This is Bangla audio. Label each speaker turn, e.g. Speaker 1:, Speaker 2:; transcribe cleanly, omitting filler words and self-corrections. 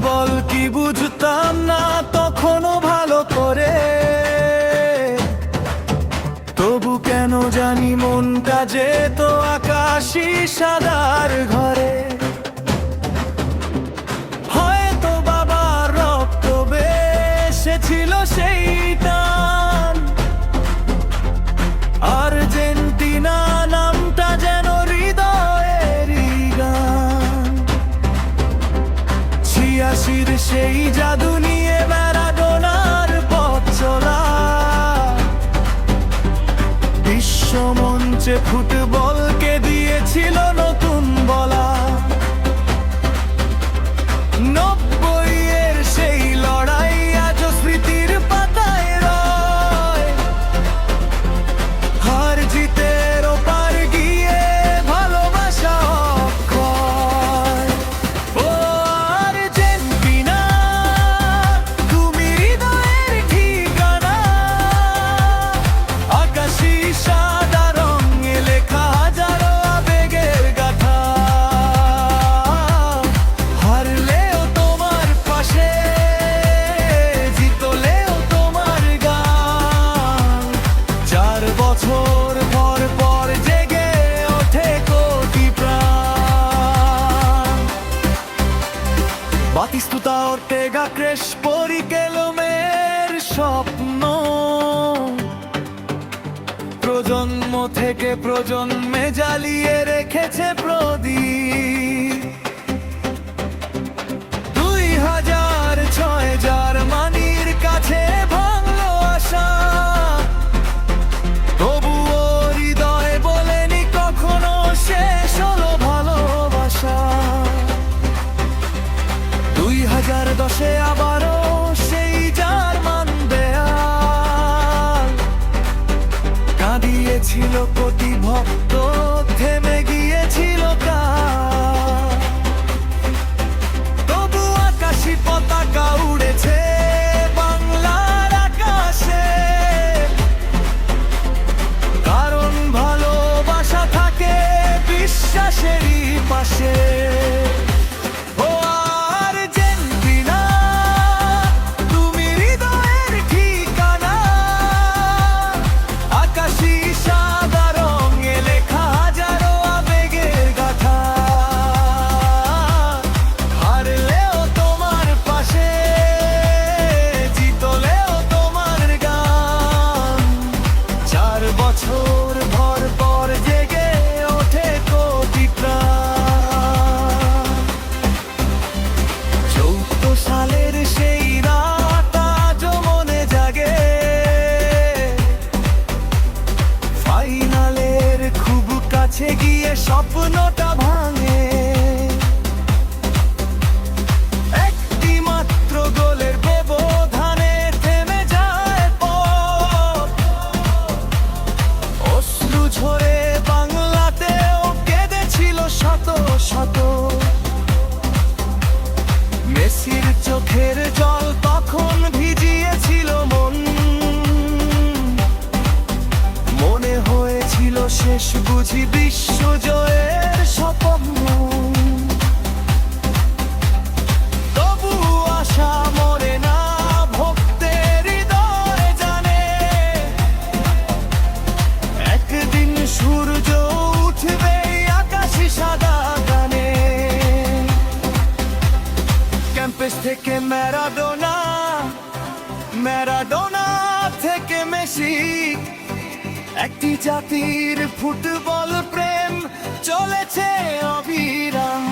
Speaker 1: ফুটবল কি বুঝতাম না তখনও ভালো করে, তবু কেন জানি মনটা যেত আকাশি সাদার ঘরে। হয়তো বাবার রক্ত বেসেছিল সেই টান, আর্জেন্টিনা নামটা যেন হৃদয়েরই গান। ৮৬-র সেই জাদু নিয়ে ম্যারাডোনার পথ চলা, বিশ্বমঞ্চে ফুটবলকে দিয়েছিল নতুন বলা। ৯০-এর সেই লড়াই আজও স্মৃতির পাতায় রয়, হার জিতের ওপার গিয়ে ভালোবাসা অক্ষয়। ও আর্জেন্টিনা, তুমি হৃদয়ের ঠিকানা, আকাশি সাদা রঙে লেখা হাজারো আবেগের গাথা। হারলেও তোমার পাশে, জিতলেও তোমার গান। ৪ বছর পর পর জেগে ওঠে কোটি প্রাণ। বাতিস্তুতা, অর্তেগা, ক্রেসপো, রিকেলমের স্বপ্ন প্রজন্ম থেকে প্রজন্মে জ্বালিয়ে রেখেছে প্রদীপ। ২০০৬ জার্মানির কাছে ভাঙলো আশা, তবুও হৃদয় বলেনি কখনো শেষ হলো ভালোবাসা। ২০১০-এ আবারও সেই জার্মান দেয়াল, কাঁদিয়েছিল কোটি ভক্ত, থেমে গিয়েছিল কাল। তবু আকাশি পতাকা উড়েছে বাংলার আকাশে, কারণ ভালোবাসা থাকে বিশ্বাসেরই পাশে। ও আর্জেন্টিনা, তুমি হৃদয়ের ঠিকানা, আকাশি সাদা রঙে লেখা হাজারো আবেগের গাথা। হারলেও তোমার পাশে, জিতলেও তোমার গান। ৪ বছর ভর পর জেগে ওঠে কোটি প্রাণ। ১৪ সালের সেই রাত আজও মনে জাগে, ফাইনালের খুব কাছে গিয়ে স্বপ্নটা ভাঙে। একটি মাত্র গোলের ব্যবধানে থেমে যায় পথ, অশ্রু ঝরে বাংলাতেও কেঁদেছিল শত শত। মেসির চোখের জল তখন ভিজিয়েছিল মন, মনে হয়েছিল শেষ বুঝি বিশ্বজয়ের স্বপ্ন। তবু আশা মরে না, ভক্তের হৃদয় জানে একদিন সূর্য উঠবে আকাশি সাদা গানে। ক্যাম্পাস থেকে ম্যারাডোনা, ম্যারাডোনা থেকে মেসি, একটি জাতির ফুটবল প্রেম চলেছে অবিরাম।